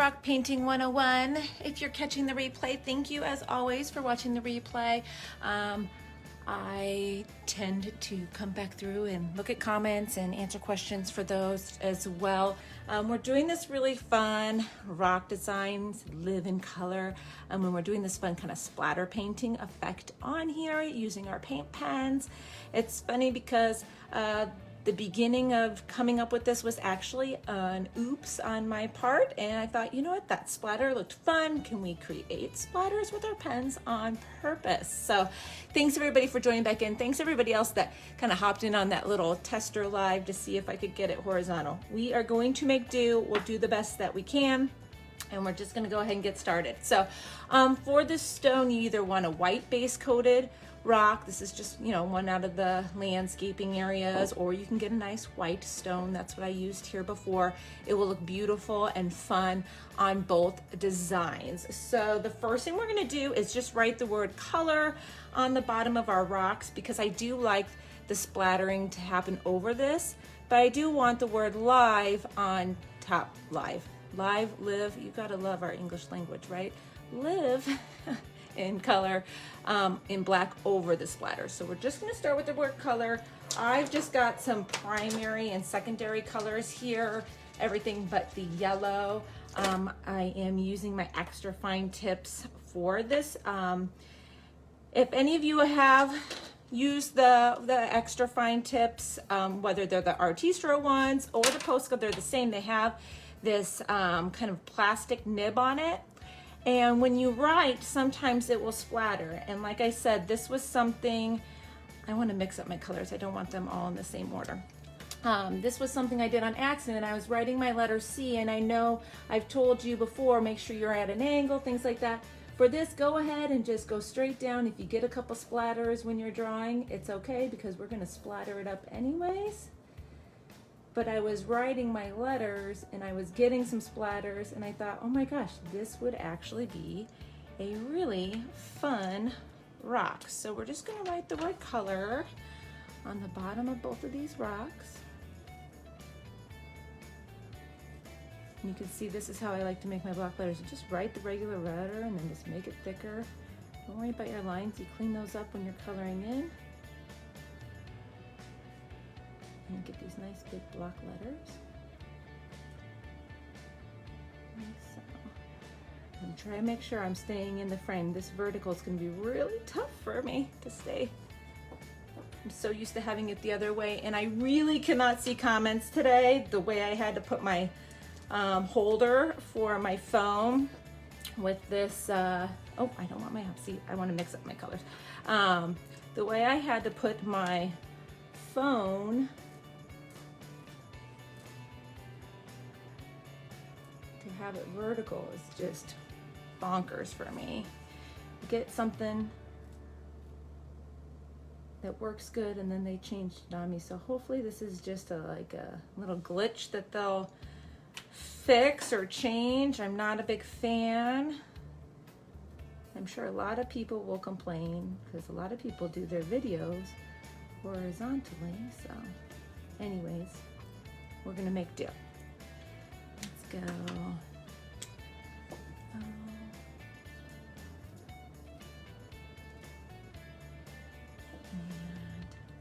Rock Painting 101. If you're catching the replay, thank you as always for watching the replay. I tend to come back through and look at comments and answer questions for those as well. We're doing this really fun rock designs, live in color, when we're doing this fun kind of splatter painting effect on here using our paint pens. It's funny because the beginning of coming up with this was actually an oops on my part, and I thought, you know what, that splatter looked fun. Can we create splatters with our pens on purpose? So thanks everybody for joining back in. Thanks everybody else that kind of hopped in on that little tester live to see if I could get it horizontal. We are going to make do. We'll do the best that we can, and we're just going to go ahead and get started. So for this stone, you either want a white base coated rock. This is just, you know, one out of the landscaping areas, or you can get a nice white stone. That's what I used here before. It will look beautiful and fun on both designs. So the first thing we're going to do is just write the word color on the bottom of our rocks, because I do like the splattering to happen over this, but I do want the word live on top. Live, live, you gotta love our English language, right? Live in color, in black over the splatter. So we're just going to start with the word color. I've just got some primary and secondary colors here, everything but the yellow. I am using my extra fine tips for this. If any of you have used the extra fine tips, whether they're the Artistro ones or the Posca, they're the same. They have this kind of plastic nib on it. And when you write, sometimes it will splatter. And like I said, this was something, I want to mix up my colors. I don't want them all in the same order. This was something I did on accident. I was writing my letter C, and I know I've told you before, make sure you're at an angle, things like that. For this, go ahead and just go straight down. If you get a couple splatters when you're drawing, it's okay, because we're going to splatter it up anyways. But I was writing my letters and I was getting some splatters, and I thought, oh my gosh, this would actually be a really fun rock. So we're just going to write the word color on the bottom of both of these rocks. And you can see this is how I like to make my block letters. You just write the regular letter and then just make it thicker. Don't worry about your lines. You clean those up when you're coloring in. And get these nice big block letters. And so, I'm trying to make sure I'm staying in the frame. This vertical is going to be really tough for me to stay. I'm so used to having it the other way, and I really cannot see comments today. The way I had to put my holder for my phone with this, oh, I don't want my, see, I want to mix up my colors. The way I had to put my phone to have it vertical is just bonkers for me. Get something that works good, and then they changed it on me. So hopefully this is just like a little glitch that they'll fix or change. I'm not a big fan. I'm sure a lot of people will complain, because a lot of people do their videos horizontally. So anyways, we're gonna make do. Let's go. And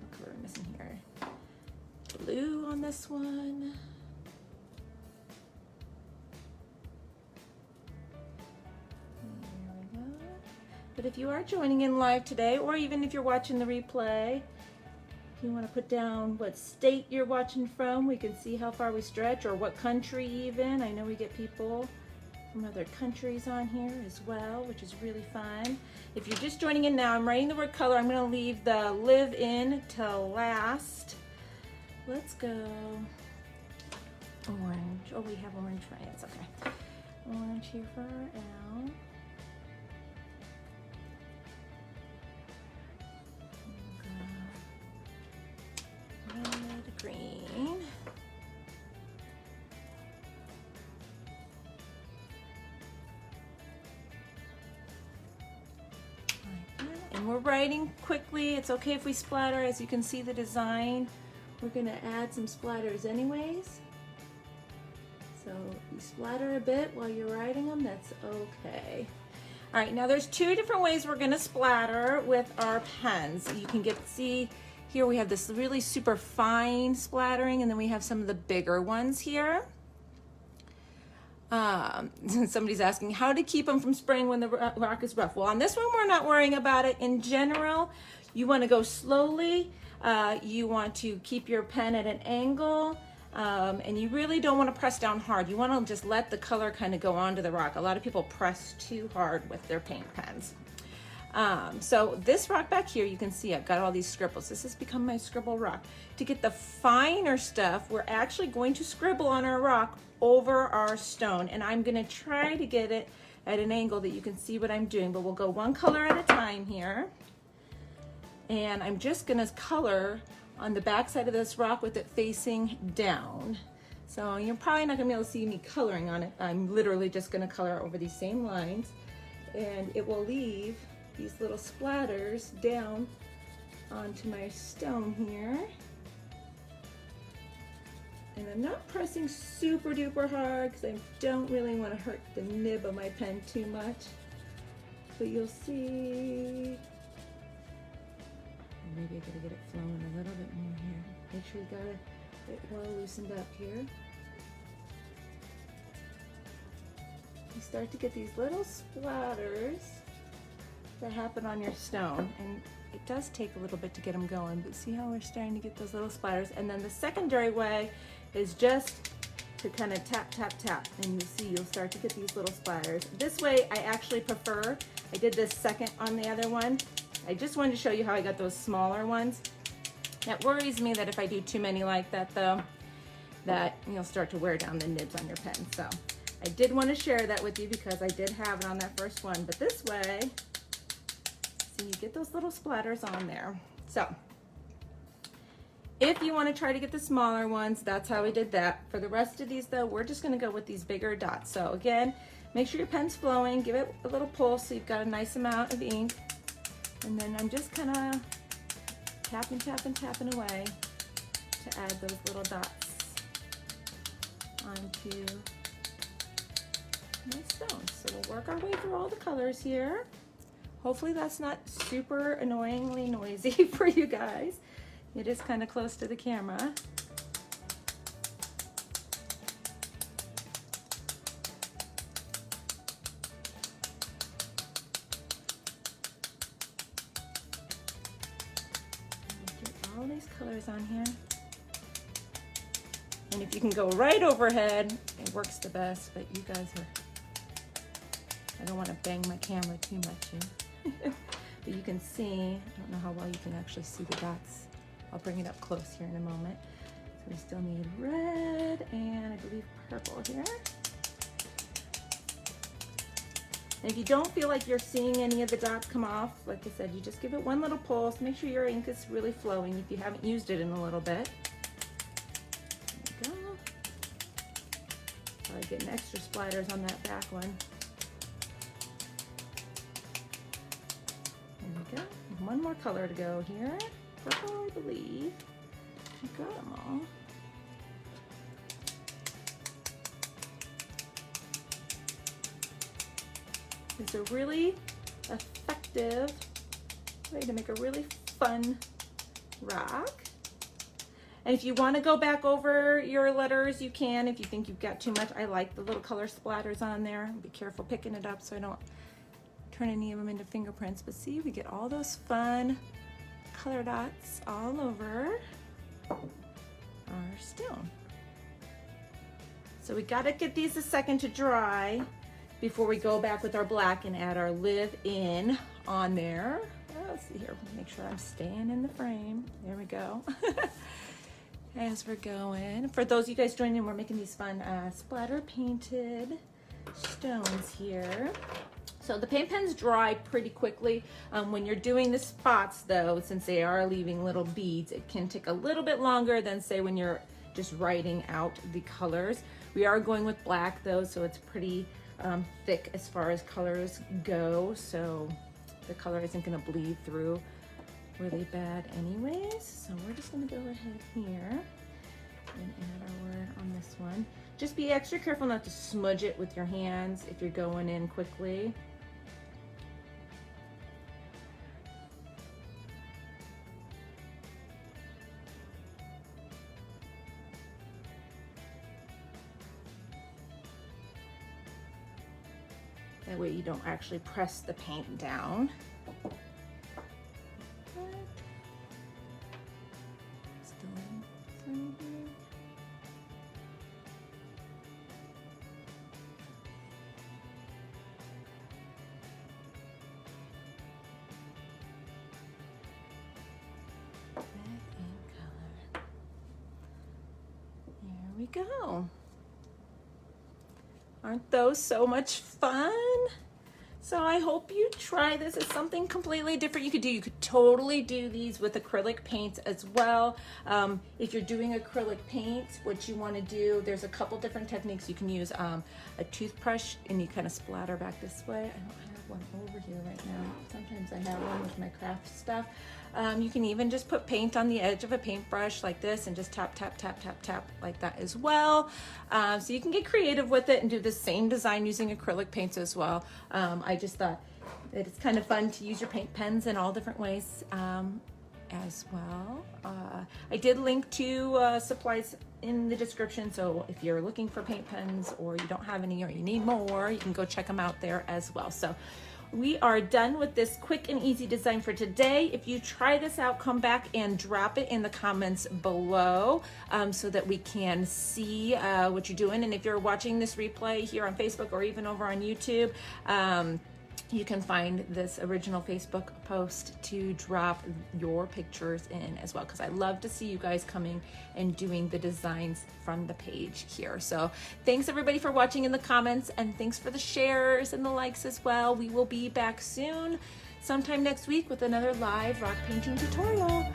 what color am I missing here? Blue on this one. There we go. But if you are joining in live today, or even if you're watching the replay, if you want to put down what state you're watching from, we can see how far we stretch, or what country even. I know we get people from other countries on here as well, which is really fun. If you're just joining in now, I'm writing the word color. I'm going to leave the live in till last. Let's go orange. Oh, we have orange for it. It's okay. Orange here for our L. Red, green. And we're writing quickly. It's okay if we splatter. As you can see the design, we're gonna add some splatters anyways. So So if you splatter a bit while you're writing them, that's okay. All right, now there's two different ways we're gonna splatter with our pens. You can see here we have this really super fine splattering, and then we have some of the bigger ones here. Somebody's asking how to keep them from spraying when the rock is rough. Well, on this one, we're not worrying about it. In general, you want to go slowly. You want to keep your pen at an angle, and you really don't want to press down hard. You want to just let the color kind of go onto the rock. A lot of people press too hard with their paint pens. So this rock back here, you can see I've got all these scribbles. This has become my scribble rock. To get the finer stuff, we're actually going to scribble on our rock over our stone, and I'm going to try to get it at an angle that you can see what I'm doing, but we'll go one color at a time here. And I'm just going to color on the back side of this rock with it facing down. So you're probably not going to be able to see me coloring on it. I'm literally just going to color over these same lines, and it will leave these little splatters down onto my stone here. And I'm not pressing super duper hard because I don't really want to hurt the nib of my pen too much. But you'll see, maybe I gotta get it flowing a little bit more here. Make sure you got it well loosened up here. You start to get these little splatters that happen on your stone, and it does take a little bit to get them going, but see how we're starting to get those little splatters. And then the secondary way is just to kind of tap, tap, tap, and you'll see you'll start to get these little splatters. This way I actually prefer. I did this second on the other one. I just wanted to show you how I got those smaller ones. That worries me that if I do too many like that though, that you'll start to wear down the nibs on your pen. So I did want to share that with you because I did have it on that first one, but this way, so you get those little splatters on there. So if you want to try to get the smaller ones, that's how we did that. For the rest of these though, we're just going to go with these bigger dots. So again, make sure your pen's flowing, give it a little pull so you've got a nice amount of ink. And then I'm just kind of tapping, tapping, tapping away to add those little dots onto my stones. So we'll work our way through all the colors here. Hopefully that's not super annoyingly noisy for you guys. It is kind of close to the camera. Get all these colors on here. And if you can go right overhead, it works the best, but you guys are, I don't want to bang my camera too much here. But you can see, I don't know how well you can actually see the dots. I'll bring it up close here in a moment. So we still need red and I believe purple here. And if you don't feel like you're seeing any of the dots come off, like I said, you just give it one little pulse. Make sure your ink is really flowing if you haven't used it in a little bit. There we go. Probably getting extra splatters on that back one. There we go. One more color to go here. Purple, I believe. I got them all. It's a really effective way to make a really fun rock. And if you want to go back over your letters, you can. If you think you've got too much, I like the little color splatters on there. Be careful picking it up so I don't turn any of them into fingerprints. But see, we get all those fun color dots all over our stone. So we got to get these a second to dry before we go back with our black and add our live in on there. Let's see here, make sure I'm staying in the frame. There we go. As we're going, for those of you guys joining in, we're making these fun splatter painted stones here. So the paint pens dry pretty quickly. When you're doing the spots though, since they are leaving little beads, it can take a little bit longer than say when you're just writing out the colors. We are going with black though, so it's pretty thick as far as colors go. So the color isn't gonna bleed through really bad anyways. So we're just gonna go ahead here and add our word on this one. Just be extra careful not to smudge it with your hands if you're going in quickly. That way you don't actually press the paint down. Still in front here. There we go. Aren't those so much fun? So I hope you try this. It's something completely different you could do. You could totally do these with acrylic paints as well. If you're doing acrylic paints, what you want to do, there's a couple different techniques. You can use a toothbrush and you kind of splatter back this way. I don't have one over here right now. Sometimes I have one with my craft stuff. You can even just put paint on the edge of a paintbrush like this and just tap, tap, tap, tap, tap like that as well. So you can get creative with it and do the same design using acrylic paints as well. I just thought that it's kind of fun to use your paint pens in all different ways as well. I did link to supplies in the description, so if you're looking for paint pens or you don't have any or you need more, you can go check them out there as well. So we are done with this quick and easy design for today. If you try this out, come back and drop it in the comments below so that we can see what you're doing. And if you're watching this replay here on Facebook or even over on YouTube, you can find this original Facebook post to drop your pictures in as well, because I love to see you guys coming and doing the designs from the page here. So thanks everybody for watching in the comments, and thanks for the shares and the likes as well. We will be back soon, sometime next week, with another live rock painting tutorial.